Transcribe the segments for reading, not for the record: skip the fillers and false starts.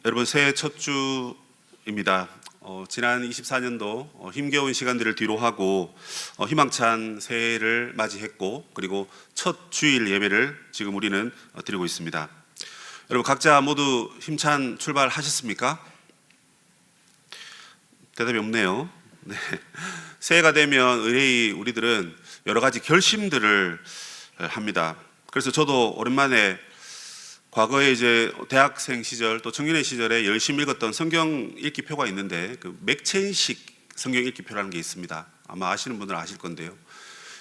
여러분 새해 첫 주입니다. 지난 24년도 힘겨운 시간들을 뒤로 하고 희망찬 새해를 맞이했고 그리고 첫 주일 예배를 지금 우리는 드리고 있습니다. 여러분 각자 모두 힘찬 출발하셨습니까? 대답이 없네요. 네. 새해가 되면 의뢰의 우리들은 여러 가지 결심들을 합니다. 그래서 저도 오랜만에 과거에 이제 대학생 시절 또 청년의 시절에 열심히 읽었던 성경 읽기표가 있는데 그 맥첸식 성경 읽기표라는 게 있습니다. 아마 아시는 분들은 아실 건데요.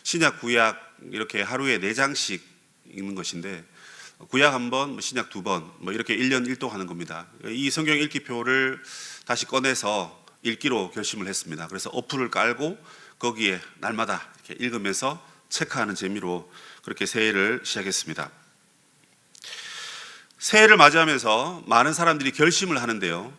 신약 구약 이렇게 하루에 4장씩 읽는 것인데 구약 한 번, 신약 2번 이렇게 1년 1도 하는 겁니다. 이 성경 읽기표를 다시 꺼내서 읽기로 결심을 했습니다. 그래서 어플을 깔고 거기에 날마다 이렇게 읽으면서 체크하는 재미로 그렇게 새해를 시작했습니다. 새해를 맞이하면서 많은 사람들이 결심을 하는데요.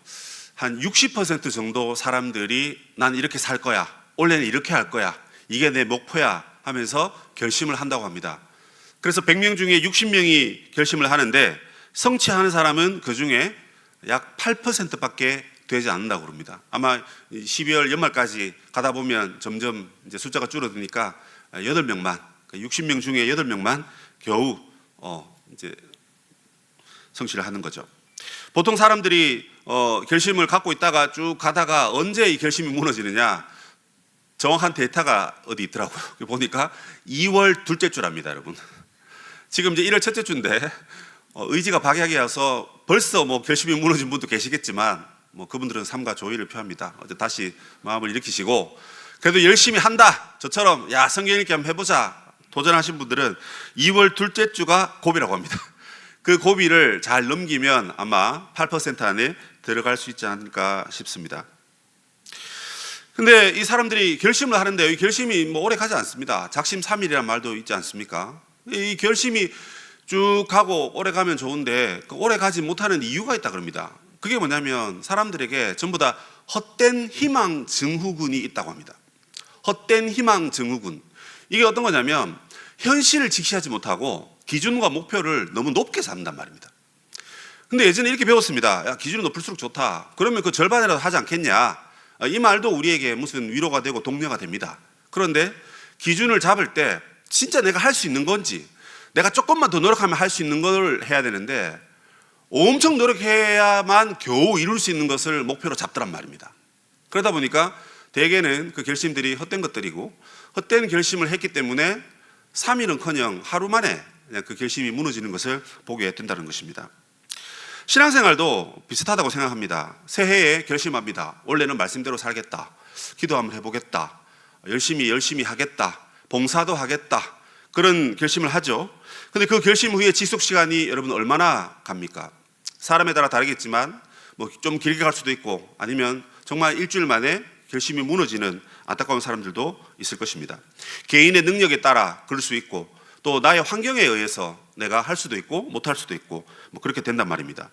한 60% 정도 사람들이 난 이렇게 살 거야. 올해는 이렇게 할 거야. 이게 내 목표야 하면서 결심을 한다고 합니다. 그래서 100명 중에 60명이 결심을 하는데 성취하는 사람은 그 중에 약 8%밖에 되지 않는다고 합니다. 아마 12월 연말까지 가다 보면 점점 이제 숫자가 줄어드니까 8명만, 60명 중에 8명만 겨우 이제 성취를 하는 거죠. 보통 사람들이 결심을 갖고 있다가 쭉 가다가 언제 이 결심이 무너지느냐 정확한 데이터가 어디 있더라고요. 보니까 2월 둘째 주랍니다, 여러분. 지금 이제 1월 첫째 주인데 의지가 박약이어서 벌써 결심이 무너진 분도 계시겠지만 그분들은 삼가 조의를 표합니다. 어제 다시 마음을 일으키시고 그래도 열심히 한다. 저처럼 야 성경 읽기 한번 해보자 도전하신 분들은 2월 둘째 주가 고비라고 합니다. 그 고비를 잘 넘기면 아마 8% 안에 들어갈 수 있지 않을까 싶습니다. 근데 이 사람들이 결심을 하는데 이 결심이 오래 가지 않습니다. 작심삼일이라는 말도 있지 않습니까? 이 결심이 쭉 가고 오래 가면 좋은데 그 오래 가지 못하는 이유가 있다 그럽니다. 그게 뭐냐면 사람들에게 전부 다 헛된 희망 증후군이 있다고 합니다. 헛된 희망 증후군. 이게 어떤 거냐면 현실을 직시하지 못하고 기준과 목표를 너무 높게 잡는단 말입니다. 근데 예전에 이렇게 배웠습니다. 야, 기준이 높을수록 좋다. 그러면 그 절반이라도 하지 않겠냐. 이 말도 우리에게 무슨 위로가 되고 독려가 됩니다. 그런데 기준을 잡을 때 진짜 내가 할 수 있는 건지 내가 조금만 더 노력하면 할 수 있는 걸 해야 되는데 엄청 노력해야만 겨우 이룰 수 있는 것을 목표로 잡더란 말입니다. 그러다 보니까 대개는 그 결심들이 헛된 것들이고 헛된 결심을 했기 때문에 3일은커녕 하루 만에 그냥 그 결심이 무너지는 것을 보게 된다는 것입니다. 신앙생활도 비슷하다고 생각합니다. 새해에 결심합니다. 올해는 말씀대로 살겠다. 기도 한번 해보겠다. 열심히 하겠다. 봉사도 하겠다. 그런 결심을 하죠. 근데 그 결심 후에 지속 시간이 여러분 얼마나 갑니까? 사람에 따라 다르겠지만 좀 길게 갈 수도 있고 아니면 정말 일주일 만에 결심이 무너지는 안타까운 사람들도 있을 것입니다. 개인의 능력에 따라 그럴 수 있고 또 나의 환경에 의해서 내가 할 수도 있고 못할 수도 있고 그렇게 된단 말입니다.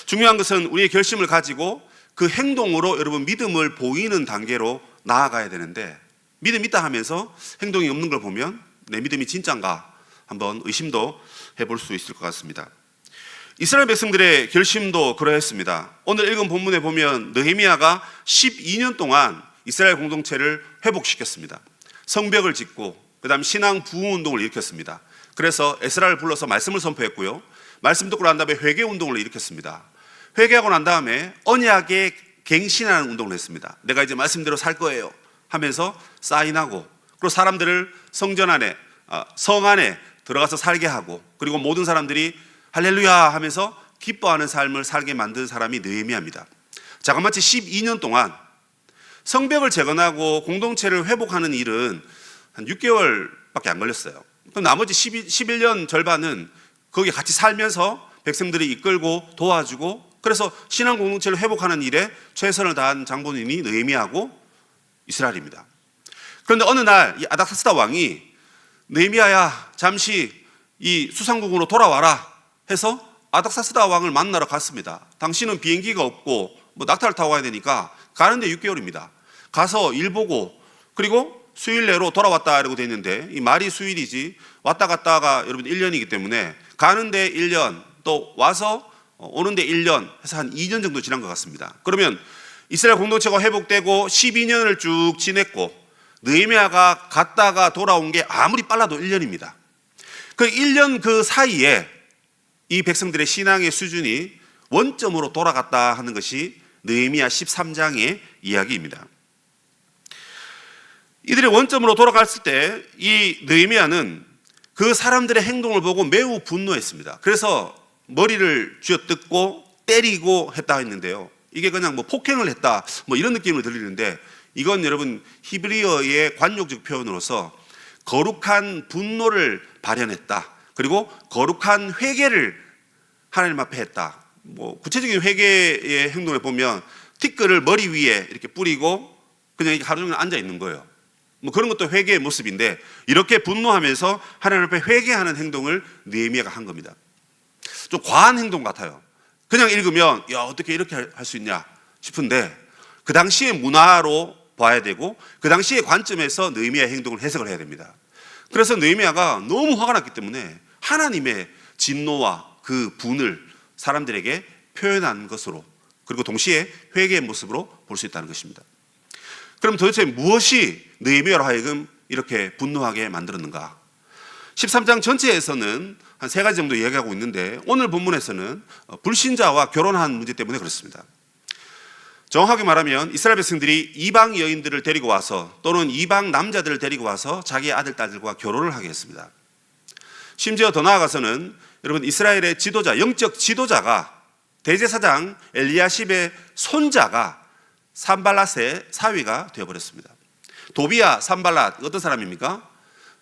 중요한 것은 우리의 결심을 가지고 그 행동으로 여러분 믿음을 보이는 단계로 나아가야 되는데 믿음 있다 하면서 행동이 없는 걸 보면 내 믿음이 진짠가 한번 의심도 해볼 수 있을 것 같습니다. 이스라엘 백성들의 결심도 그러했습니다. 오늘 읽은 본문에 보면 느헤미야가 12년 동안 이스라엘 공동체를 회복시켰습니다. 성벽을 짓고 그 다음 신앙 부흥운동을 일으켰습니다. 그래서 에스라를 불러서 말씀을 선포했고요. 말씀 듣고 난 다음에 회개운동을 일으켰습니다. 회개하고 난 다음에 언약에 갱신하는 운동을 했습니다. 내가 이제 말씀대로 살 거예요 하면서 사인하고 그리고 사람들을 성전 안에 성 안에 들어가서 살게 하고 그리고 모든 사람들이 할렐루야 하면서 기뻐하는 삶을 살게 만든 사람이 느헤미야입니다. 자그마치 12년 동안 성벽을 재건하고 공동체를 회복하는 일은 한 6개월밖에 안 걸렸어요. 그럼 나머지 11년 절반은 거기에 같이 살면서 백성들이 이끌고 도와주고 그래서 신앙 공동체를 회복하는 일에 최선을 다한 장본인이 느헤미야하고 이스라엘입니다. 그런데 어느 날 이 아닥사스다 왕이 느헤미야야 잠시 이 수상궁으로 돌아와라 해서 아닥사스다 왕을 만나러 갔습니다. 당신은 비행기가 없고 낙타를 타고 가야 되니까 가는데 6개월입니다. 가서 일 보고 그리고 수일 내로 돌아왔다 라고 되어 있는데 이 말이 수일이지 왔다 갔다가 여러분 1년이기 때문에 가는데 1년 또 와서 오는데 1년 해서 한 2년 정도 지난 것 같습니다. 그러면 이스라엘 공동체가 회복되고 12년을 쭉 지냈고 느헤미야가 갔다가 돌아온 게 아무리 빨라도 1년입니다. 그 1년 그 사이에 이 백성들의 신앙의 수준이 원점으로 돌아갔다 하는 것이 느헤미야 13장의 이야기입니다. 이들이 원점으로 돌아갔을 때 이 느헤미야는 그 사람들의 행동을 보고 매우 분노했습니다. 그래서 머리를 쥐어뜯고 때리고 했다 했는데요. 이게 그냥 뭐 폭행을 했다 뭐 이런 느낌을 들리는데 이건 여러분 히브리어의 관용적 표현으로서 거룩한 분노를 발현했다. 그리고 거룩한 회개를 하나님 앞에 했다. 뭐 구체적인 회개의 행동을 보면 티끌을 머리 위에 이렇게 뿌리고 그냥 이렇게 하루 종일 앉아 있는 거예요. 뭐 그런 것도 회개의 모습인데 이렇게 분노하면서 하나님 앞에 회개하는 행동을 느헤미야가 한 겁니다. 좀 과한 행동 같아요. 그냥 읽으면 야 어떻게 이렇게 할 수 있냐 싶은데 그 당시의 문화로 봐야 되고 그 당시의 관점에서 느헤미야의 행동을 해석을 해야 됩니다. 그래서 느헤미야가 너무 화가 났기 때문에 하나님의 진노와 그 분을 사람들에게 표현한 것으로 그리고 동시에 회개의 모습으로 볼 수 있다는 것입니다. 그럼 도대체 무엇이 느헤미야로 하여금 이렇게 분노하게 만들었는가? 13장 전체에서는 한 3가지 정도 이야기하고 있는데 오늘 본문에서는 불신자와 결혼한 문제 때문에 그렇습니다. 정확하게 말하면 이스라엘 백성들이 이방 여인들을 데리고 와서 또는 이방 남자들을 데리고 와서 자기 아들, 딸들과 결혼을 하게 했습니다. 심지어 더 나아가서는 여러분 이스라엘의 지도자, 영적 지도자가 대제사장 엘리야십의 손자가 산발랏의 사위가 되어버렸습니다. 도비야, 산발랏 어떤 사람입니까?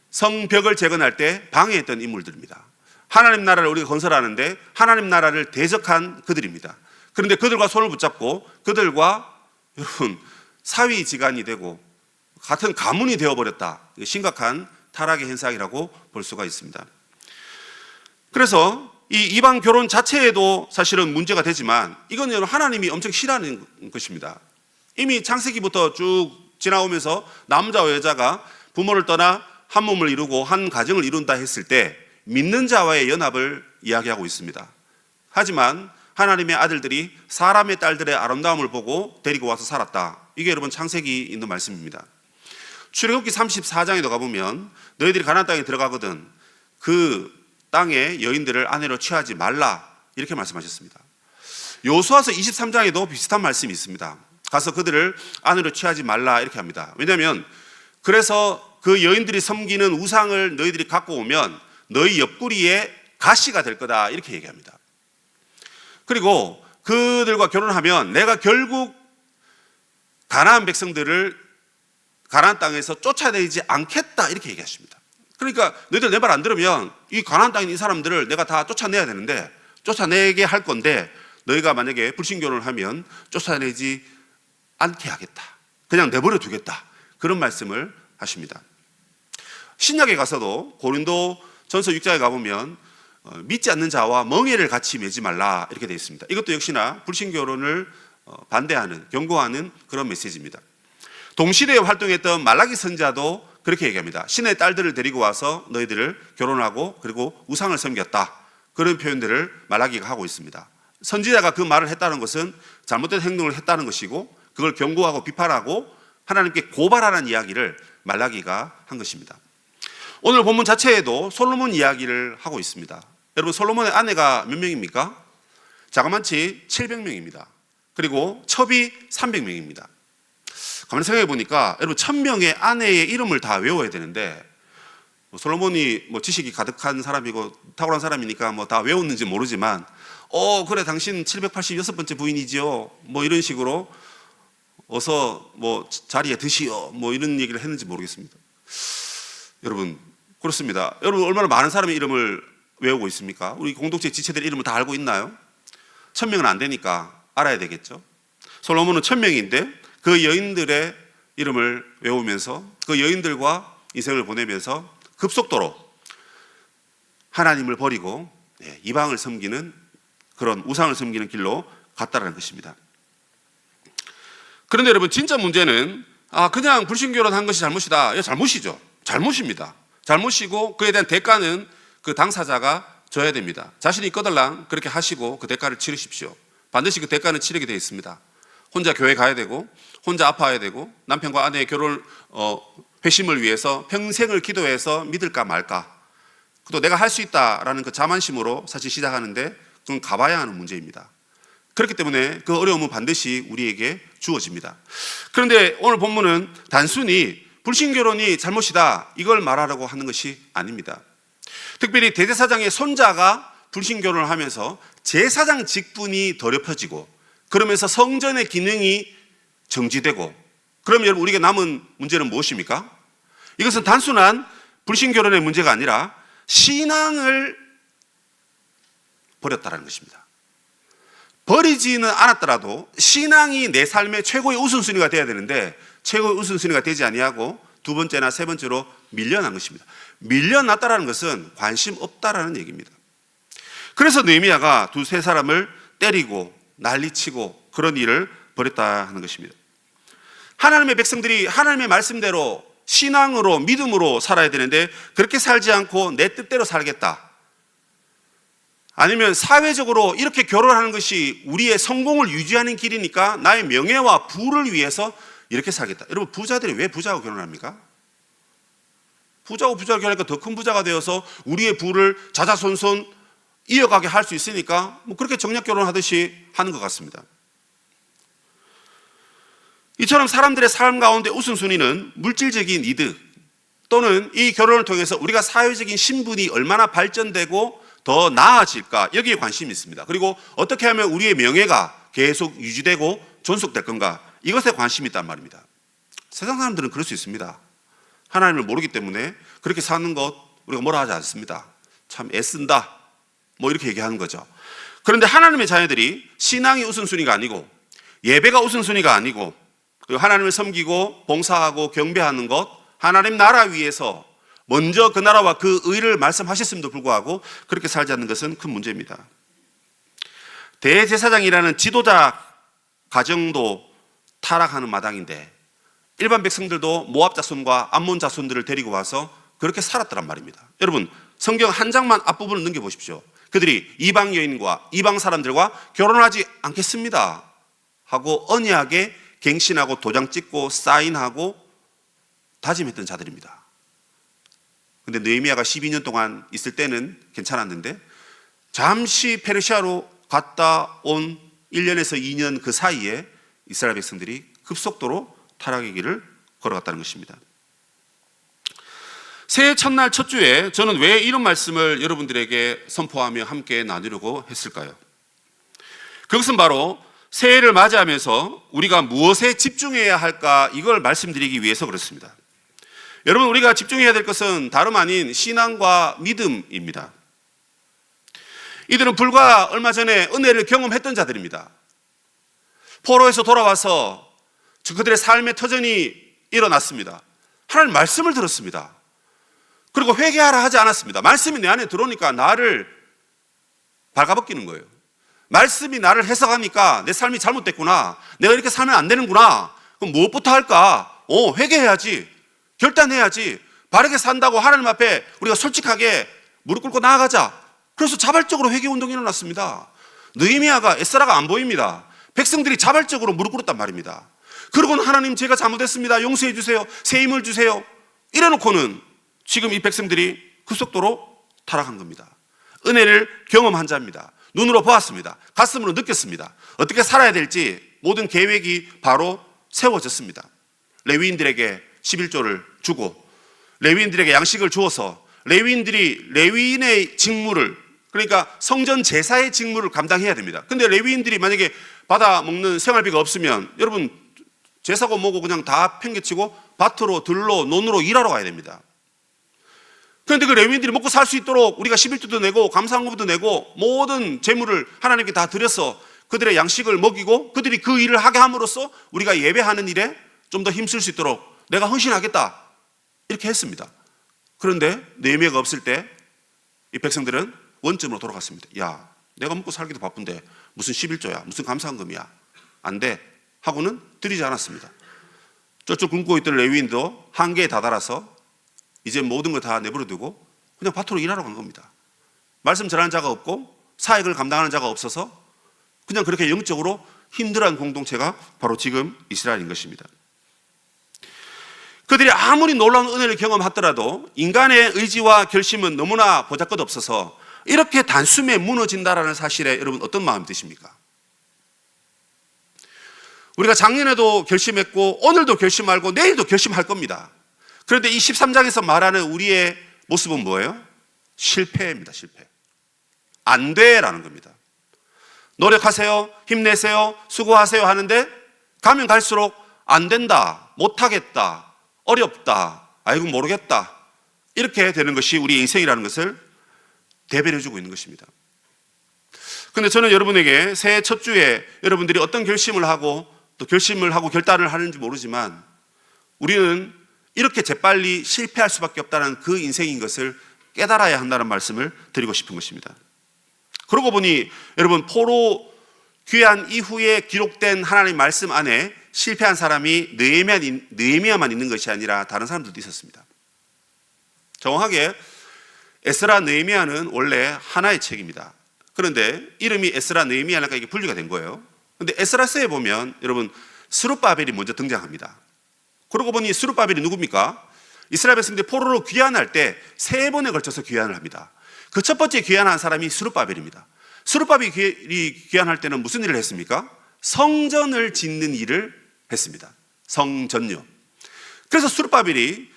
성벽을 재건할 때 방해했던 인물들입니다. 하나님 나라를 우리가 건설하는데 하나님 나라를 대적한 그들입니다. 그런데 그들과 손을 붙잡고 그들과 여러분 사위지간이 되고 같은 가문이 되어버렸다. 심각한 타락의 현상이라고 볼 수가 있습니다. 그래서 이 이방 결혼 자체에도 사실은 문제가 되지만 이건 하나님이 엄청 싫어하는 것입니다. 이미 창세기부터 쭉 지나오면서 남자와 여자가 부모를 떠나 한 몸을 이루고 한 가정을 이룬다 했을 때 믿는 자와의 연합을 이야기하고 있습니다. 하지만 하나님의 아들들이 사람의 딸들의 아름다움을 보고 데리고 와서 살았다. 이게 여러분 창세기 있는 말씀입니다. 출애굽기 34장에도 가보면 너희들이 가나안 땅에 들어가거든 그 땅의 여인들을 아내로 취하지 말라 이렇게 말씀하셨습니다. 여호수아서 23장에도 비슷한 말씀이 있습니다. 가서 그들을 아내로 취하지 말라 이렇게 합니다. 왜냐하면 그래서 그 여인들이 섬기는 우상을 너희들이 갖고 오면 너희 옆구리에 가시가 될 거다 이렇게 얘기합니다. 그리고 그들과 결혼하면 내가 결국 가나안 백성들을 가나안 땅에서 쫓아내지 않겠다 이렇게 얘기하십니다. 그러니까 너희들 내 말 안 들으면 이 가나안 땅에 있는 이 사람들을 내가 다 쫓아내야 되는데 쫓아내게 할 건데 너희가 만약에 불신결혼을 하면 쫓아내지 않게 하겠다. 그냥 내버려 두겠다. 그런 말씀을 하십니다. 신약에 가서도 고린도 전서 6장에 가보면 믿지 않는 자와 멍에를 같이 매지 말라 이렇게 되어 있습니다. 이것도 역시나 불신결혼을 반대하는 경고하는 그런 메시지입니다. 동시대에 활동했던 말라기 선지자도 그렇게 얘기합니다. 신의 딸들을 데리고 와서 너희들을 결혼하고 그리고 우상을 섬겼다. 그런 표현들을 말라기가 하고 있습니다. 선지자가 그 말을 했다는 것은 잘못된 행동을 했다는 것이고 그걸 경고하고 비판하고 하나님께 고발하는 이야기를 말라기가 한 것입니다. 오늘 본문 자체에도 솔로몬 이야기를 하고 있습니다. 여러분 솔로몬의 아내가 몇 명입니까? 자그만치 700명입니다. 그리고 첩이 300명입니다. 가만히 생각해 보니까 여러분 1000명의 아내의 이름을 다 외워야 되는데 솔로몬이 지식이 가득한 사람이고 탁월한 사람이니까 다 외웠는지 모르지만 그래 당신 786번째 부인이지요 이런 식으로 어서 자리에 드시오 이런 얘기를 했는지 모르겠습니다. 여러분 그렇습니다. 여러분 얼마나 많은 사람의 이름을 외우고 있습니까? 우리 공동체 지체들 이름을 다 알고 있나요? 1000명은 안 되니까 알아야 되겠죠. 솔로몬은 1000명인데 그 여인들의 이름을 외우면서 그 여인들과 인생을 보내면서 급속도로 하나님을 버리고 이방을 섬기는 그런 우상을 섬기는 길로 갔다라는 것입니다. 그런데 여러분 진짜 문제는 그냥 불신결혼한 것이 잘못이다. 이거 잘못이죠. 잘못입니다. 잘못이고 그에 대한 대가는 그 당사자가 줘야 됩니다. 자신이 꺼달랑 그렇게 하시고 그 대가를 치르십시오. 반드시 그 대가는 치르게 되어 있습니다. 혼자 교회 가야 되고, 혼자 아파야 되고, 남편과 아내의 결혼 회심을 위해서 평생을 기도해서 믿을까 말까, 또 내가 할 수 있다라는 그 자만심으로 사실 시작하는데 그건 가봐야 하는 문제입니다. 그렇기 때문에 그 어려움은 반드시 우리에게 주어집니다. 그런데 오늘 본문은 단순히 불신결혼이 잘못이다 이걸 말하려고 하는 것이 아닙니다. 특별히 대제사장의 손자가 불신결혼을 하면서 제사장 직분이 더럽혀지고, 그러면서 성전의 기능이 정지되고, 그러면 여러분 우리가 남은 문제는 무엇입니까? 이것은 단순한 불신결혼의 문제가 아니라 신앙을 버렸다는 것입니다. 버리지는 않았더라도 신앙이 내 삶의 최고의 우선순위가 되어야 되는데 최고의 우선순위가 되지 아니하고 두 번째나 세 번째로 밀려난 것입니다. 밀려났다는 것은 관심 없다라는 얘기입니다. 그래서 느헤미야가 두세 사람을 때리고 난리치고 그런 일을 벌였다 하는 것입니다. 하나님의 백성들이 하나님의 말씀대로 신앙으로 믿음으로 살아야 되는데 그렇게 살지 않고 내 뜻대로 살겠다, 아니면 사회적으로 이렇게 결혼하는 것이 우리의 성공을 유지하는 길이니까 나의 명예와 부를 위해서 이렇게 살겠다. 여러분, 부자들이 왜 부자하고 결혼합니까? 부자하고 결혼하니까 더 큰 부자가 되어서 우리의 부를 자자손손 이어가게 할 수 있으니까 뭐 그렇게 정략 결혼하듯이 하는 것 같습니다. 이처럼 사람들의 삶 가운데 우선순위는 물질적인 이득 또는 이 결혼을 통해서 우리가 사회적인 신분이 얼마나 발전되고 더 나아질까, 여기에 관심이 있습니다. 그리고 어떻게 하면 우리의 명예가 계속 유지되고 존속될 건가, 이것에 관심이 있단 말입니다. 세상 사람들은 그럴 수 있습니다. 하나님을 모르기 때문에 그렇게 사는 것 우리가 뭐라 하지 않습니다. 참 애쓴다 뭐 이렇게 얘기하는 거죠. 그런데 하나님의 자녀들이 신앙이 우선순위가 아니고 예배가 우선순위가 아니고 그리고 하나님을 섬기고 봉사하고 경배하는 것, 하나님 나라 위해서 먼저 그 나라와 그 의를 말씀하셨음에도 불구하고 그렇게 살지 않는 것은 큰 문제입니다. 대제사장이라는 지도자 가정도 타락하는 마당인데 일반 백성들도 모압 자손과 암몬 자손들을 데리고 와서 그렇게 살았더란 말입니다. 여러분, 성경 한 장만 앞부분을 넘겨보십시오. 그들이 이방 여인과 이방 사람들과 결혼하지 않겠습니다 하고 언약에 갱신하고 도장 찍고 사인하고 다짐했던 자들입니다. 근데 느헤미야가 12년 동안 있을 때는 괜찮았는데 잠시 페르시아로 갔다 온 1년에서 2년 그 사이에 이스라엘 백성들이 급속도로 타락의 길을 걸어갔다는 것입니다. 새해 첫날 첫 주에 저는 왜 이런 말씀을 여러분들에게 선포하며 함께 나누려고 했을까요? 그것은 바로 새해를 맞이하면서 우리가 무엇에 집중해야 할까, 이걸 말씀드리기 위해서 그렇습니다. 여러분, 우리가 집중해야 될 것은 다름 아닌 신앙과 믿음입니다. 이들은 불과 얼마 전에 은혜를 경험했던 자들입니다. 포로에서 돌아와서 그들의 삶의 터전이 일어났습니다. 하나님 말씀을 들었습니다. 그리고 회개하라 하지 않았습니다. 말씀이 내 안에 들어오니까 나를 발가벗기는 거예요. 말씀이 나를 해석하니까 내 삶이 잘못됐구나, 내가 이렇게 살면 안 되는구나, 그럼 무엇부터 할까? 회개해야지, 결단해야지, 바르게 산다고 하나님 앞에 우리가 솔직하게 무릎 꿇고 나아가자. 그래서 자발적으로 회개 운동이 일어났습니다. 느헤미야가, 에스라가 안 보입니다. 백성들이 자발적으로 무릎 꿇었단 말입니다. 그러고는 하나님, 제가 잘못했습니다, 용서해 주세요, 새 힘을 주세요, 이래놓고는 지금 이 백성들이 급속도로 타락한 겁니다. 은혜를 경험한 자입니다. 눈으로 보았습니다. 가슴으로 느꼈습니다. 어떻게 살아야 될지 모든 계획이 바로 세워졌습니다. 레위인들에게 11조를 주고 레위인들에게 양식을 주어서 레위인들이 레위인의 직무를, 그러니까 성전 제사의 직무를 감당해야 됩니다. 근데 레위인들이 만약에 받아 먹는 생활비가 없으면 여러분, 제사고 뭐고 그냥 다 팽개치고 밭으로 들로 논으로 일하러 가야 됩니다. 그런데 그 레위인들이 먹고 살 수 있도록 우리가 11조도 내고 감사헌금도 내고 모든 재물을 하나님께 다 드려서 그들의 양식을 먹이고 그들이 그 일을 하게 함으로써 우리가 예배하는 일에 좀 더 힘쓸 수 있도록 내가 헌신하겠다, 이렇게 했습니다. 그런데 느헤미야가 없을 때 이 백성들은 원점으로 돌아갔습니다. 야, 내가 먹고 살기도 바쁜데 무슨 11조야, 무슨 감사헌금이야, 안 돼 하고는 드리지 않았습니다. 저쪽 굶고 있던 레위인도 한계에 다다라서 이제 모든 걸 다 내버려두고 그냥 밭으로 일하러 간 겁니다. 말씀 전하는 자가 없고 사역을 감당하는 자가 없어서 그냥 그렇게 영적으로 힘들어하는 공동체가 바로 지금 이스라엘인 것입니다. 그들이 아무리 놀라운 은혜를 경험하더라도 인간의 의지와 결심은 너무나 보잘것없어서 이렇게 단숨에 무너진다라는 사실에 여러분 어떤 마음이 드십니까? 우리가 작년에도 결심했고 오늘도 결심하고 내일도 결심할 겁니다. 그런데 이 13장에서 말하는 우리의 모습은 뭐예요? 실패입니다. 실패. 안 돼라는 겁니다. 노력하세요, 힘내세요, 수고하세요 하는데 가면 갈수록 안 된다, 못하겠다, 어렵다, 아이고 모르겠다, 이렇게 되는 것이 우리 인생이라는 것을 대변해주고 있는 것입니다. 그런데 저는 여러분에게 새해 첫 주에 여러분들이 어떤 결심을 하고 또 결심을 하고 결단을 하는지 모르지만 우리는 이렇게 재빨리 실패할 수밖에 없다는 그 인생인 것을 깨달아야 한다는 말씀을 드리고 싶은 것입니다. 그러고 보니 여러분, 포로 귀환 이후에 기록된 하나님 말씀 안에 실패한 사람이 느헤미야만 있는 것이 아니라 다른 사람들도 있었습니다. 정확하게 에스라 느헤미야는 원래 하나의 책입니다. 그런데 이름이 에스라 느헤미야니까 이게 분리가 된 거예요. 그런데 에스라서에 보면 여러분 스룹바벨이 먼저 등장합니다. 그러고 보니 스룹바벨이 누굽니까? 이스라엘 백성들이 포로로 귀환할 때 3번에 걸쳐서 귀환을 합니다. 그 첫 번째 귀환한 사람이 스룹바벨입니다. 스룹바벨이 귀환할 때는 무슨 일을 했습니까? 성전을 짓는 일을 했습니다. 성전요. 그래서 스룹바벨이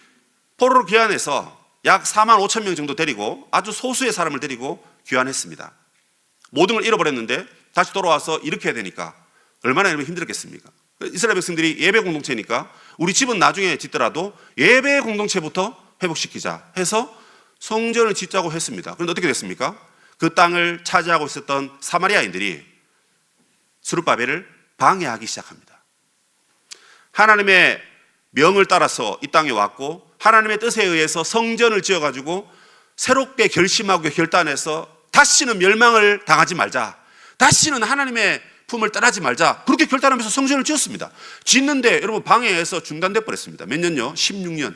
포로로 귀환해서 약 4만 5천 명 정도 데리고 아주 소수의 사람을 데리고 귀환했습니다. 모든 걸 잃어버렸는데 다시 돌아와서 이렇게 해야 되니까 얼마나 힘들었겠습니까? 이스라엘 백성들이 예배 공동체니까 우리 집은 나중에 짓더라도 예배 공동체부터 회복시키자 해서 성전을 짓자고 했습니다. 그런데 어떻게 됐습니까? 그 땅을 차지하고 있었던 사마리아인들이 스룹바벨을 방해하기 시작합니다. 하나님의 명을 따라서 이 땅에 왔고 하나님의 뜻에 의해서 성전을 지어가지고 새롭게 결심하고 결단해서 다시는 멸망을 당하지 말자, 다시는 하나님의 품을 떠나지 말자, 그렇게 결단하면서 성전을 지었습니다. 짓는데 여러분 방해해서 중단돼 버렸습니다. 몇 년요? 16년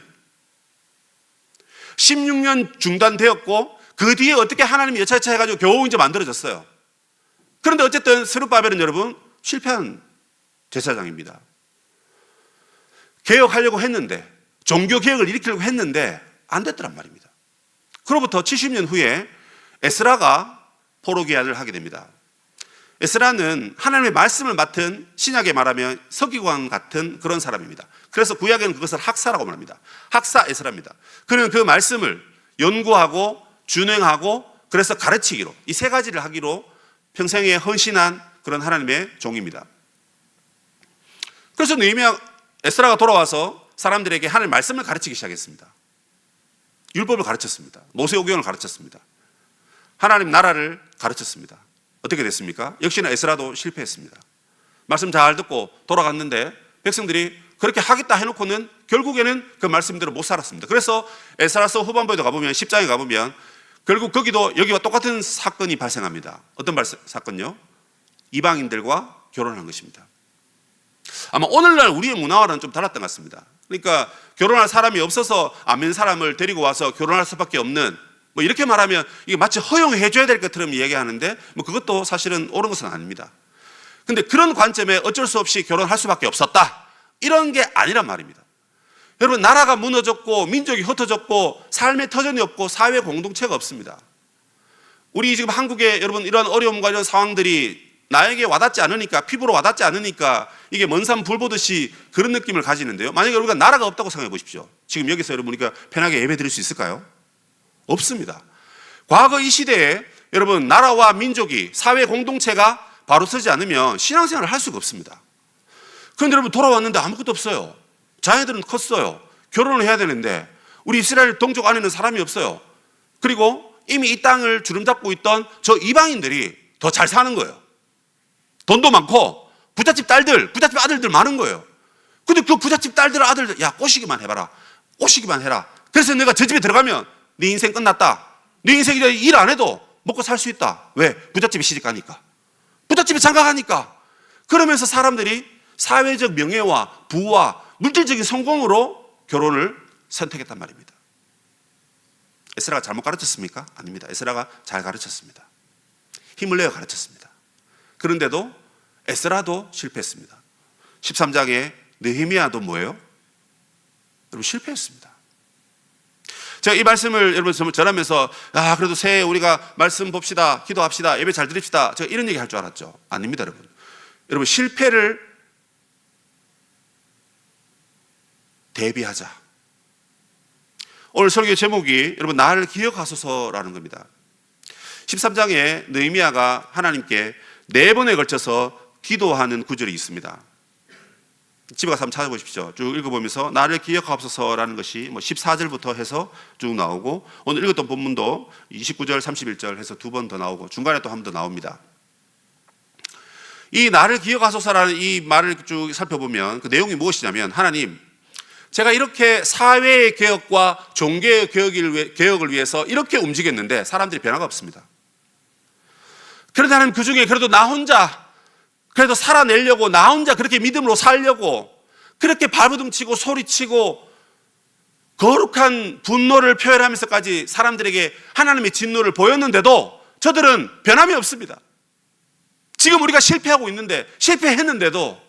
중단되었고 그 뒤에 어떻게 하나님이 여차여차 해가지고 겨우 이제 만들어졌어요. 그런데 어쨌든 스룹바벨은 여러분 실패한 제사장입니다. 개혁하려고 했는데, 종교개혁을 일으키려고 했는데 안 됐더란 말입니다. 그로부터 70년 후에 에스라가 포로 귀환을 하게 됩니다. 에스라는 하나님의 말씀을 맡은, 신약에 말하면 서기관 같은 그런 사람입니다. 그래서 구약에는 그것을 학사라고 말합니다. 학사 에스라입니다. 그는 그 말씀을 연구하고 준행하고 그래서 가르치기로, 이 3가지를 하기로 평생에 헌신한 그런 하나님의 종입니다. 그래서 에스라가 돌아와서 사람들에게 하나님의 말씀을 가르치기 시작했습니다. 율법을 가르쳤습니다. 모세오경을 가르쳤습니다. 하나님 나라를 가르쳤습니다. 어떻게 됐습니까? 역시나 에스라도 실패했습니다. 말씀 잘 듣고 돌아갔는데 백성들이 그렇게 하겠다 해놓고는 결국에는 그 말씀대로 못 살았습니다. 그래서 에스라서 후반부에도 가보면 10장에 가보면 결국 거기도 여기와 똑같은 사건이 발생합니다. 어떤 사건요? 이방인들과 결혼한 것입니다. 아마 오늘날 우리의 문화와는 좀 달랐던 것 같습니다. 그러니까 결혼할 사람이 없어서 안 믿는 사람을 데리고 와서 결혼할 수밖에 없는, 뭐 이렇게 말하면 이게 마치 허용해 줘야 될 것처럼 얘기하는데 뭐 그것도 사실은 옳은 것은 아닙니다. 근데 그런 관점에 어쩔 수 없이 결혼할 수밖에 없었다, 이런 게 아니란 말입니다. 여러분, 나라가 무너졌고 민족이 흩어졌고 삶의 터전이 없고 사회 공동체가 없습니다. 우리 지금 한국에 여러분 이런 어려움과 이런 상황들이 나에게 와닿지 않으니까, 피부로 와닿지 않으니까 이게 먼산 불 보듯이 그런 느낌을 가지는데요. 만약에 우리가 나라가 없다고 생각해 보십시오. 지금 여기서 여러분 우리가 편하게 예배 드릴 수 있을까요? 없습니다. 과거 이 시대에 여러분 나라와 민족이, 사회 공동체가 바로 서지 않으면 신앙생활을 할 수가 없습니다. 그런데 여러분 돌아왔는데 아무것도 없어요. 자녀들은 컸어요. 결혼을 해야 되는데 우리 이스라엘 동족 안에는 사람이 없어요. 그리고 이미 이 땅을 주름잡고 있던 저 이방인들이 더 잘 사는 거예요. 돈도 많고 부잣집 딸들, 부잣집 아들들 많은 거예요. 근데 그 부잣집 딸들, 아들들, 야 꼬시기만 해봐라, 꼬시기만 해라. 그래서 내가 저 집에 들어가면 네 인생 끝났다, 네 인생이 일 안 해도 먹고 살 수 있다. 왜? 부잣집에 시집 가니까, 부잣집에 장가 가니까. 그러면서 사람들이 사회적 명예와 부와 물질적인 성공으로 결혼을 선택했단 말입니다. 에스라가 잘못 가르쳤습니까? 아닙니다. 에스라가 잘 가르쳤습니다. 힘을 내어 가르쳤습니다. 그런데도 에스라도 실패했습니다. 13장에 느헤미야도 뭐예요? 여러분 실패했습니다. 제가 이 말씀을 여러분 전하면서 그래도 새해 우리가 말씀 봅시다, 기도합시다, 예배 잘 드립시다, 제가 이런 얘기 할 줄 알았죠. 아닙니다. 여러분 실패를 대비하자. 오늘 설교 제목이 여러분 나를 기억하소서라는 겁니다. 13장에 느헤미야가 하나님께 4번에 걸쳐서 기도하는 구절이 있습니다. 집에 가서 한번 찾아보십시오. 쭉 읽어보면서 나를 기억하옵소서라는 것이 14절부터 해서 쭉 나오고, 오늘 읽었던 본문도 29절, 31절 해서 2번 더 나오고, 중간에 또 한 번 더 나옵니다. 이 나를 기억하소서라는 이 말을 쭉 살펴보면 그 내용이 무엇이냐면, 하나님, 제가 이렇게 사회의 개혁과 종교의 개혁을 위해서 이렇게 움직였는데 사람들이 변화가 없습니다. 그런데 하나님, 그 중에 그래도 나 혼자 그래도 살아내려고, 나 혼자 그렇게 믿음으로 살려고 그렇게 발버둥치고 소리치고 거룩한 분노를 표현하면서까지 사람들에게 하나님의 진노를 보였는데도 저들은 변함이 없습니다. 지금 우리가 실패하고 있는데, 실패했는데도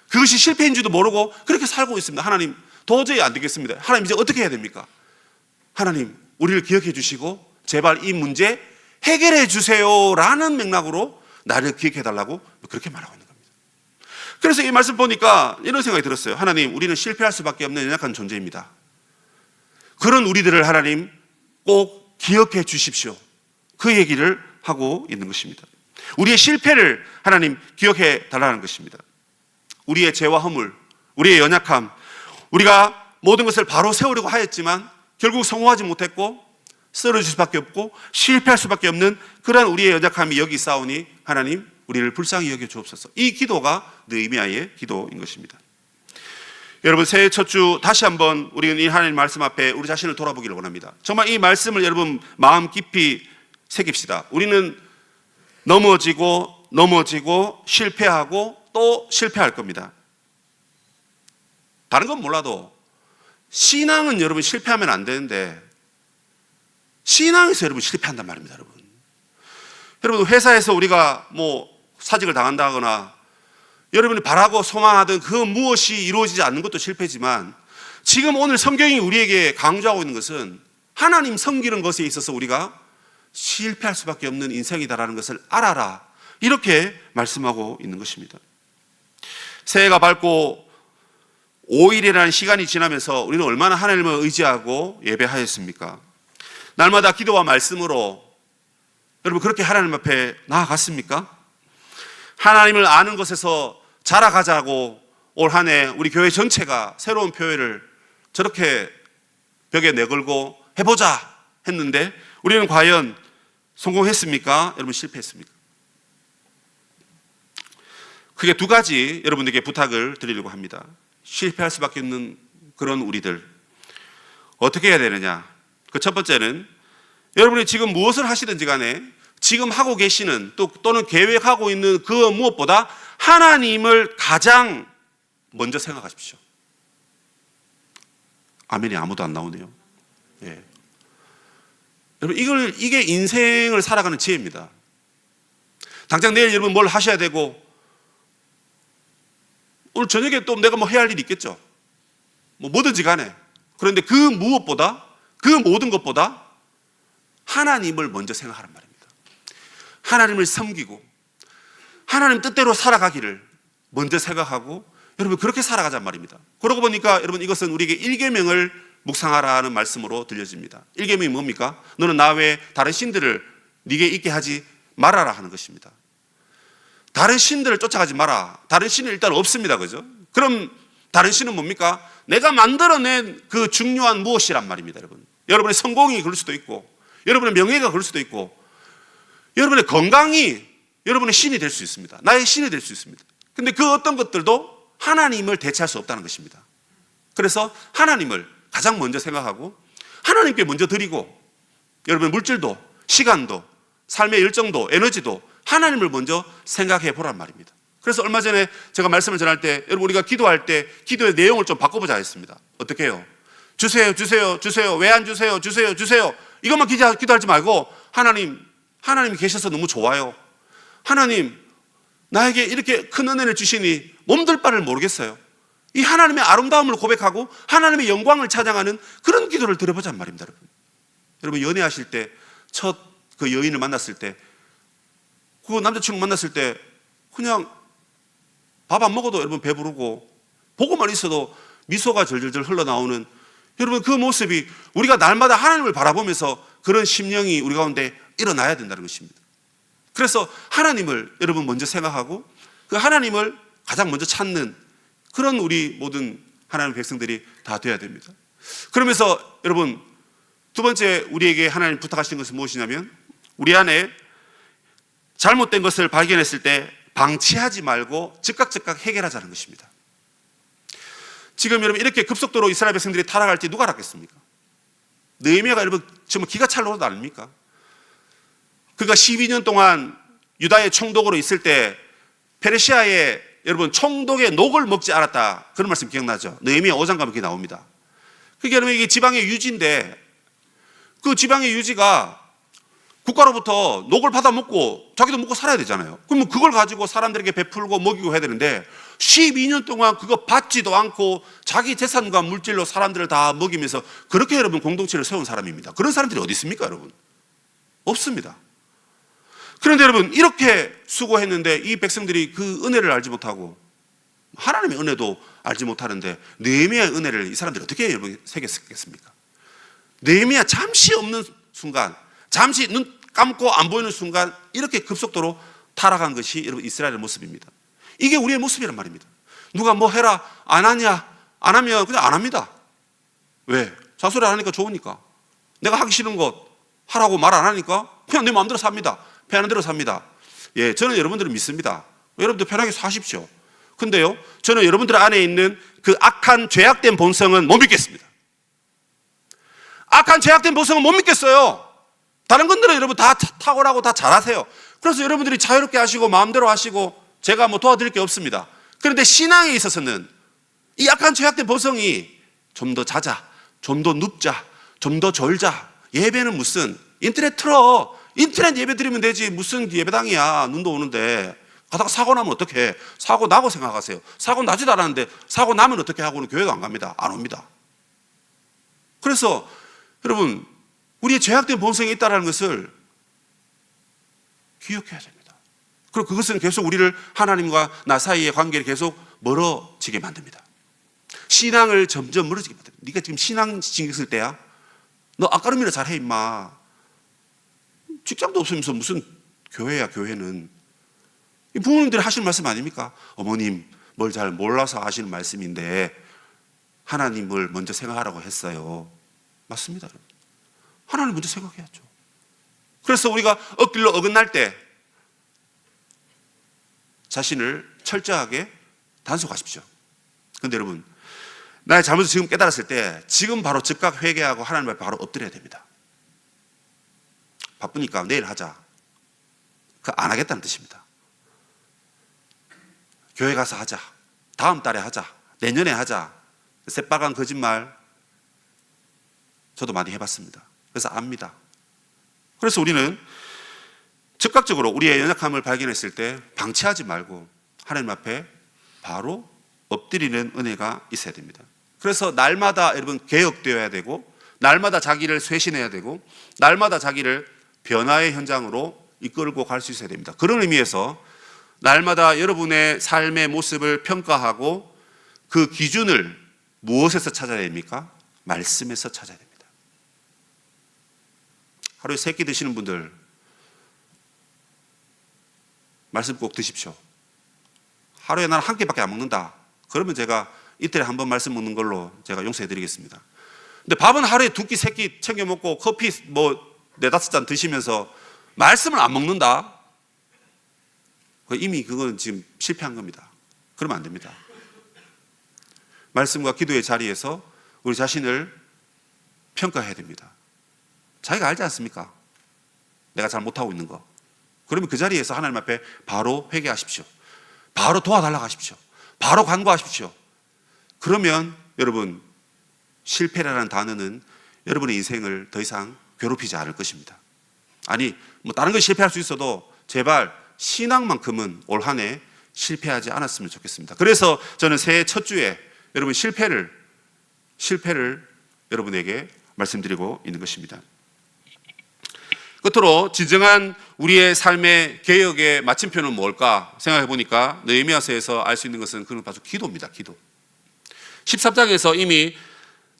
그것이 실패인 줄도 모르고 그렇게 살고 있습니다. 하나님, 도저히 안 되겠습니다. 하나님, 이제 어떻게 해야 됩니까? 하나님, 우리를 기억해 주시고 제발 이 문제 해결해 주세요 라는 맥락으로 나를 기억해 달라고 그렇게 말하고 있는 겁니다. 그래서 이 말씀 보니까 이런 생각이 들었어요. 하나님, 우리는 실패할 수밖에 없는 연약한 존재입니다. 그런 우리들을 하나님 꼭 기억해 주십시오. 그 얘기를 하고 있는 것입니다. 우리의 실패를 하나님 기억해 달라는 것입니다. 우리의 죄와 허물, 우리의 연약함, 우리가 모든 것을 바로 세우려고 하였지만 결국 성공하지 못했고 쓰러질 수밖에 없고 실패할 수밖에 없는 그러한 우리의 연약함이 여기 있사오니 하나님, 우리를 불쌍히 여겨 주옵소서. 이 기도가 느헤미야의 기도인 것입니다. 여러분, 새해 첫 주 다시 한번 우리는 이 하나님 말씀 앞에 우리 자신을 돌아보기를 원합니다. 정말 이 말씀을 여러분 마음 깊이 새깁시다. 우리는 넘어지고 실패하고 또 실패할 겁니다. 다른 건 몰라도 신앙은 여러분 실패하면 안 되는데, 신앙에서 여러분 실패한단 말입니다. 여러분 회사에서 우리가 사직을 당한다거나 여러분이 바라고 소망하던 그 무엇이 이루어지지 않는 것도 실패지만, 지금 오늘 성경이 우리에게 강조하고 있는 것은 하나님 섬기는 것에 있어서 우리가 실패할 수밖에 없는 인생이다라는 것을 알아라, 이렇게 말씀하고 있는 것입니다. 새해가 밝고 5일이라는 시간이 지나면서 우리는 얼마나 하나님을 의지하고 예배하였습니까? 날마다 기도와 말씀으로 여러분 그렇게 하나님 앞에 나아갔습니까? 하나님을 아는 것에서 자라가자고 올 한 해 우리 교회 전체가 새로운 표회를 저렇게 벽에 내걸고 해보자 했는데 우리는 과연 성공했습니까? 여러분 실패했습니까? 크게 2가지 여러분에게 부탁을 드리려고 합니다. 실패할 수밖에 없는 그런 우리들 어떻게 해야 되느냐? 그 첫 번째는 여러분이 지금 무엇을 하시든지 간에 지금 하고 계시는 또는 계획하고 있는 그 무엇보다 하나님을 가장 먼저 생각하십시오. 아멘이 아무도 안 나오네요. 예. 여러분 이게 인생을 살아가는 지혜입니다. 당장 내일 여러분 뭘 하셔야 되고 오늘 저녁에 또 내가 해야 할 일이 있겠죠. 뭐든지 간에. 그런데 그 무엇보다, 그 모든 것보다 하나님을 먼저 생각하란 말입니다. 하나님을 섬기고 하나님 뜻대로 살아가기를 먼저 생각하고 여러분 그렇게 살아가란 말입니다. 그러고 보니까 여러분 이것은 우리에게 1계명을 묵상하라는 말씀으로 들려집니다. 1계명이 뭡니까? 너는 나 외에 다른 신들을 네게 있게 하지 말아라 하는 것입니다. 다른 신들을 쫓아가지 마라. 다른 신은 일단 없습니다. 그죠? 그럼 다른 신은 뭡니까? 내가 만들어낸 그 중요한 무엇이란 말입니다. 여러분의 성공이 그럴 수도 있고 여러분의 명예가 그럴 수도 있고 여러분의 건강이 여러분의 신이 될 수 있습니다. 나의 신이 될 수 있습니다. 근데 그 어떤 것들도 하나님을 대체할 수 없다는 것입니다. 그래서 하나님을 가장 먼저 생각하고 하나님께 먼저 드리고 여러분의 물질도 시간도 삶의 열정도 에너지도 하나님을 먼저 생각해 보란 말입니다. 그래서 얼마 전에 제가 말씀을 전할 때 여러분 우리가 기도할 때 기도의 내용을 좀 바꿔보자 했습니다. 어떻게 해요? 주세요, 주세요, 주세요. 왜 안 주세요, 주세요, 주세요. 이것만 기도하지 말고 하나님이 계셔서 너무 좋아요. 하나님, 나에게 이렇게 큰 은혜를 주시니 몸둘 바를 모르겠어요. 이 하나님의 아름다움을 고백하고 하나님의 영광을 찬양하는 그런 기도를 드려보자는 말입니다. 여러분 연애하실 때 첫 그 여인을 만났을 때, 그 남자친구 만났을 때 그냥 밥 안 먹어도 여러분 배부르고 보고만 있어도 미소가 절절절 흘러나오는, 여러분 그 모습이 우리가 날마다 하나님을 바라보면서 그런 심령이 우리 가운데 일어나야 된다는 것입니다. 그래서 하나님을 여러분 먼저 생각하고 그 하나님을 가장 먼저 찾는 그런 우리 모든 하나님의 백성들이 다 되어야 됩니다. 그러면서 여러분 두 번째 우리에게 하나님 부탁하시는 것은 무엇이냐면, 우리 안에 잘못된 것을 발견했을 때 방치하지 말고 즉각 해결하자는 것입니다. 지금 여러분 이렇게 급속도로 이스라엘 백성들이 타락할 때 누가 알았겠습니까? 느헤미야가 여러분 정말 기가 찰 노릇 아닙니까? 그가 12년 동안 유다의 총독으로 있을 때 페르시아의 여러분 총독의 녹을 먹지 않았다, 그런 말씀 기억나죠? 느헤미야 5장 가면 그게 나옵니다. 그게 여러분 이게 지방의 유지인데, 그 지방의 유지가 국가로부터 녹을 받아 먹고 자기도 먹고 살아야 되잖아요. 그러면 그걸 가지고 사람들에게 베풀고 먹이고 해야 되는데 12년 동안 그거 받지도 않고 자기 재산과 물질로 사람들을 다 먹이면서 그렇게 여러분 공동체를 세운 사람입니다. 그런 사람들이 어디 있습니까 여러분? 없습니다. 그런데 여러분 이렇게 수고했는데 이 백성들이 그 은혜를 알지 못하고 하나님의 은혜도 알지 못하는데 느헤미야의 은혜를 이 사람들이 어떻게 여러분 새겼겠습니까? 느헤미야 잠시 없는 순간, 잠시 눈 감고 안 보이는 순간 이렇게 급속도로 타락한 것이 여러분 이스라엘의 모습입니다. 이게 우리의 모습이란 말입니다. 누가 뭐 해라 안 하냐, 안 하면 그냥 안 합니다. 왜? 자소리 안 하니까 좋으니까. 내가 하기 싫은 것 하라고 말 안 하니까 그냥 내 마음대로 삽니다. 편한 대로 삽니다. 예, 저는 여러분들을 믿습니다. 여러분들 편하게 사십시오. 근데요, 저는 여러분들 안에 있는 그 악한 죄악된 본성은 못 믿겠습니다. 악한 죄악된 본성은 못 믿겠어요. 다른 것들은 여러분 다 탁월하고 다 잘하세요. 그래서 여러분들이 자유롭게 하시고 마음대로 하시고 제가 뭐 도와드릴 게 없습니다. 그런데 신앙에 있어서는 이 약간 죄악된 본성이 좀 더 자자, 좀 더 눕자, 좀 더 졸자. 예배는 무슨 인터넷 틀어, 인터넷 예배 드리면 되지 무슨 예배당이야. 눈도 오는데 가다가 사고 나면 어떡해? 사고 나고 생각하세요. 사고 나지도 않았는데 사고 나면 어떻게 하고는 교회도 안 갑니다. 안 옵니다. 그래서 여러분 우리의 죄악된 본성이 있다는 것을 기억해야 됩니다. 그리고 그것은 계속 우리를 하나님과 나 사이의 관계를 계속 멀어지게 만듭니다. 신앙을 점점 멀어지게 만듭니다. 네가 지금 신앙 신경 쓸 때야? 너 앞가름이나 잘해 임마. 직장도 없으면서 무슨 교회야. 교회는 부모님들이 하시는 말씀 아닙니까? 어머님 뭘 잘 몰라서 하시는 말씀인데 하나님을 먼저 생각하라고 했어요. 맞습니다. 하나님 먼저 생각해야죠. 그래서 우리가 억길로 어긋날 때 자신을 철저하게 단속하십시오. 그런데 여러분 나의 잘못을 지금 깨달았을 때 지금 바로 즉각 회개하고 하나님 앞에 바로 엎드려야 됩니다. 바쁘니까 내일 하자. 그 안 하겠다는 뜻입니다. 교회 가서 하자. 다음 달에 하자. 내년에 하자. 새빨간 거짓말 저도 많이 해봤습니다. 그래서 압니다. 그래서 우리는 즉각적으로 우리의 연약함을 발견했을 때 방치하지 말고 하나님 앞에 바로 엎드리는 은혜가 있어야 됩니다. 그래서 날마다 여러분 개혁되어야 되고 날마다 자기를 쇄신해야 되고 날마다 자기를 변화의 현장으로 이끌고 갈 수 있어야 됩니다. 그런 의미에서 날마다 여러분의 삶의 모습을 평가하고 그 기준을 무엇에서 찾아야 됩니까? 말씀에서 찾아야 됩니다. 하루에 3끼 드시는 분들 말씀 꼭 드십시오. 하루에 나는 1끼밖에 안 먹는다. 그러면 제가 이틀에 한 번 말씀 먹는 걸로 제가 용서해 드리겠습니다. 근데 밥은 하루에 2끼, 3끼 챙겨 먹고 커피 뭐 4-5잔 드시면서 말씀을 안 먹는다? 이미 그건 지금 실패한 겁니다. 그러면 안 됩니다. 말씀과 기도의 자리에서 우리 자신을 평가해야 됩니다. 자기가 알지 않습니까? 내가 잘 못하고 있는 거. 그러면 그 자리에서 하나님 앞에 바로 회개하십시오. 바로 도와달라고 하십시오. 바로 간구하십시오. 그러면 여러분 실패라는 단어는 여러분의 인생을 더 이상 괴롭히지 않을 것입니다. 아니, 뭐 다른 거 실패할 수 있어도 제발 신앙만큼은 올 한 해 실패하지 않았으면 좋겠습니다. 그래서 저는 새해 첫 주에 여러분 실패를 여러분에게 말씀드리고 있는 것입니다. 끝으로 진정한 우리의 삶의 개혁의 마침표는 뭘까 생각해 보니까 느헤미야서에서 알 수 있는 것은 그건 바로 기도입니다. 기도. 13장에서 이미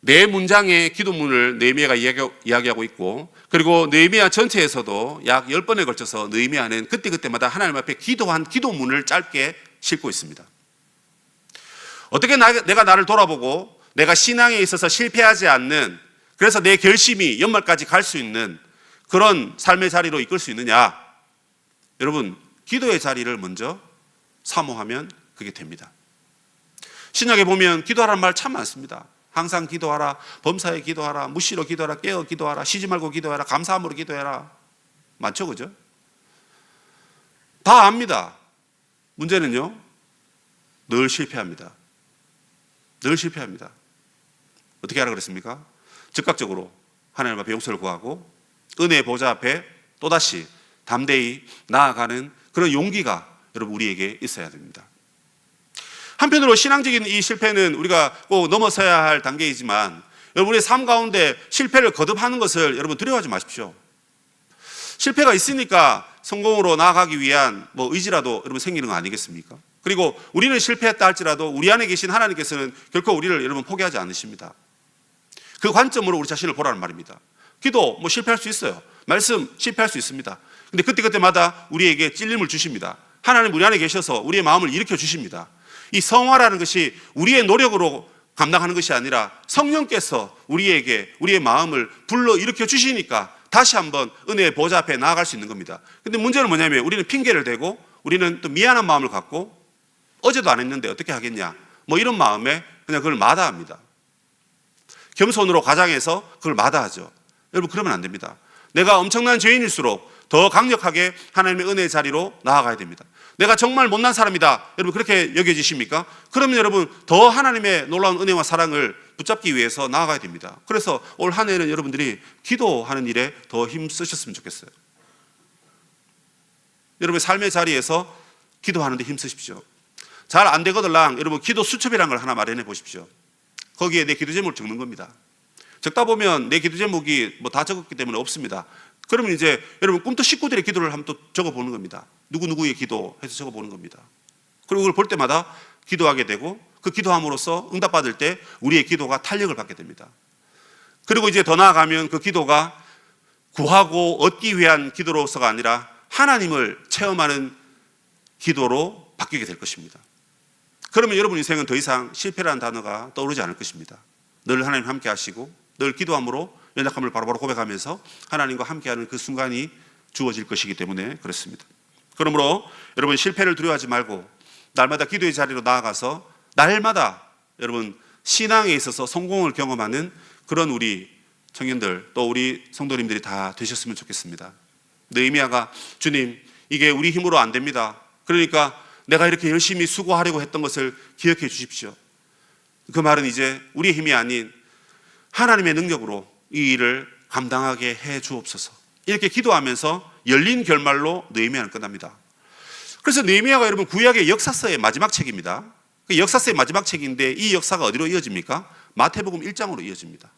네 문장의 기도문을 느헤미야가 이야기하고 있고, 그리고 느헤미야 전체에서도 약 10번에 걸쳐서 느헤미야는 그때그때마다 하나님 앞에 기도한 기도문을 짧게 싣고 있습니다. 어떻게 내가 나를 돌아보고 내가 신앙에 있어서 실패하지 않는, 그래서 내 결심이 연말까지 갈 수 있는 그런 삶의 자리로 이끌 수 있느냐? 여러분, 기도의 자리를 먼저 사모하면 그게 됩니다. 신약에 보면 기도하라는 말 참 많습니다. 항상 기도하라, 범사에 기도하라, 무시로 기도하라, 깨어 기도하라, 쉬지 말고 기도하라, 감사함으로 기도해라. 많죠, 그죠? 다 압니다. 문제는요, 늘 실패합니다. 늘 실패합니다. 어떻게 하라 그랬습니까? 즉각적으로 하나님 앞에 용서를 구하고 은혜의 보좌 앞에 또다시 담대히 나아가는 그런 용기가 여러분 우리에게 있어야 됩니다. 한편으로 신앙적인 이 실패는 우리가 꼭 넘어서야 할 단계이지만 여러분의 삶 가운데 실패를 거듭하는 것을 여러분 두려워하지 마십시오. 실패가 있으니까 성공으로 나아가기 위한 의지라도 여러분 생기는 거 아니겠습니까? 그리고 우리는 실패했다 할지라도 우리 안에 계신 하나님께서는 결코 우리를 여러분 포기하지 않으십니다. 그 관점으로 우리 자신을 보라는 말입니다. 기도 실패할 수 있어요. 말씀 실패할 수 있습니다. 근데 그때마다 우리에게 찔림을 주십니다. 하나님 우리 안에 계셔서 우리의 마음을 일으켜 주십니다. 이 성화라는 것이 우리의 노력으로 감당하는 것이 아니라 성령께서 우리에게 우리의 마음을 불러 일으켜 주시니까 다시 한번 은혜의 보좌 앞에 나아갈 수 있는 겁니다. 근데 문제는 뭐냐면 우리는 핑계를 대고 우리는 또 미안한 마음을 갖고 어제도 안 했는데 어떻게 하겠냐 이런 마음에 그냥 그걸 마다합니다. 겸손으로 가장해서 그걸 마다하죠. 여러분 그러면 안 됩니다. 내가 엄청난 죄인일수록 더 강력하게 하나님의 은혜의 자리로 나아가야 됩니다. 내가 정말 못난 사람이다. 여러분 그렇게 여겨지십니까? 그러면 여러분 더 하나님의 놀라운 은혜와 사랑을 붙잡기 위해서 나아가야 됩니다. 그래서 올 한 해는 여러분들이 기도하는 일에 더 힘쓰셨으면 좋겠어요. 여러분의 삶의 자리에서 기도하는 데 힘쓰십시오. 잘 안 되거들랑 여러분 기도 수첩이라는 걸 하나 마련해 보십시오. 거기에 내 기도 제목을 적는 겁니다. 적다 보면 내 기도 제목이 다 적었기 때문에 없습니다. 그러면 이제 여러분 꿈터 식구들의 기도를 한번 또 적어보는 겁니다. 누구누구의 기도 해서 적어보는 겁니다. 그리고 그걸 볼 때마다 기도하게 되고 그 기도함으로써 응답받을 때 우리의 기도가 탄력을 받게 됩니다. 그리고 이제 더 나아가면 그 기도가 구하고 얻기 위한 기도로서가 아니라 하나님을 체험하는 기도로 바뀌게 될 것입니다. 그러면 여러분 인생은 더 이상 실패라는 단어가 떠오르지 않을 것입니다. 늘 하나님 함께 하시고 늘 기도함으로 연약함을 바로바로 고백하면서 하나님과 함께하는 그 순간이 주어질 것이기 때문에 그렇습니다. 그러므로 여러분 실패를 두려워하지 말고 날마다 기도의 자리로 나아가서 날마다 여러분 신앙에 있어서 성공을 경험하는 그런 우리 청년들 또 우리 성도님들이 다 되셨으면 좋겠습니다. 느헤미야가 주님 이게 우리 힘으로 안 됩니다. 그러니까 내가 이렇게 열심히 수고하려고 했던 것을 기억해 주십시오. 그 말은 이제 우리의 힘이 아닌 하나님의 능력으로 이 일을 감당하게 해 주옵소서. 이렇게 기도하면서 열린 결말로 느헤미야는 끝납니다. 그래서 느헤미야가 여러분 구약의 역사서의 마지막 책입니다. 그 역사서의 마지막 책인데 이 역사가 어디로 이어집니까? 마태복음 1장으로 이어집니다.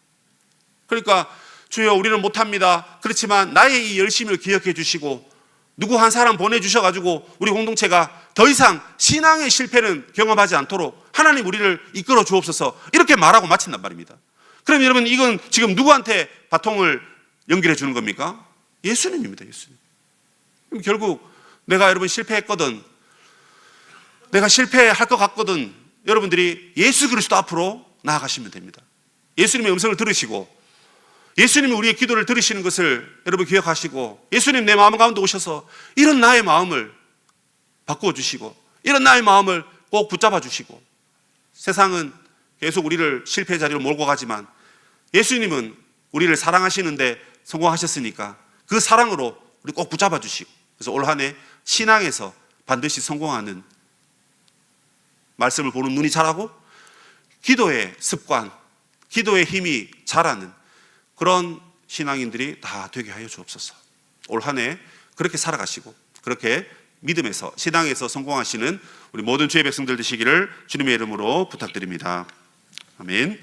그러니까 주여 우리는 못합니다. 그렇지만 나의 이 열심을 기억해 주시고 누구 한 사람 보내주셔가지고 우리 공동체가 더 이상 신앙의 실패는 경험하지 않도록 하나님 우리를 이끌어 주옵소서 이렇게 말하고 마친단 말입니다. 그럼 여러분 이건 지금 누구한테 바통을 연결해 주는 겁니까? 예수님입니다. 예수님. 그럼 결국 내가 여러분 실패했거든, 내가 실패할 것 같거든, 여러분들이 예수 그리스도 앞으로 나아가시면 됩니다. 예수님의 음성을 들으시고 예수님이 우리의 기도를 들으시는 것을 여러분 기억하시고 예수님 내 마음 가운데 오셔서 이런 나의 마음을 바꾸어 주시고 이런 나의 마음을 꼭 붙잡아 주시고 세상은 계속 우리를 실패 자리로 몰고 가지만 예수님은 우리를 사랑하시는데 성공하셨으니까 그 사랑으로 우리 꼭 붙잡아 주시고 그래서 올 한 해 신앙에서 반드시 성공하는 말씀을 보는 눈이 자라고 기도의 습관, 기도의 힘이 자라는 그런 신앙인들이 다 되게 하여 주옵소서. 올 한 해 그렇게 살아가시고 그렇게 믿음에서 신앙에서 성공하시는 우리 모든 주의 백성들 되시기를 주님의 이름으로 부탁드립니다. 아멘.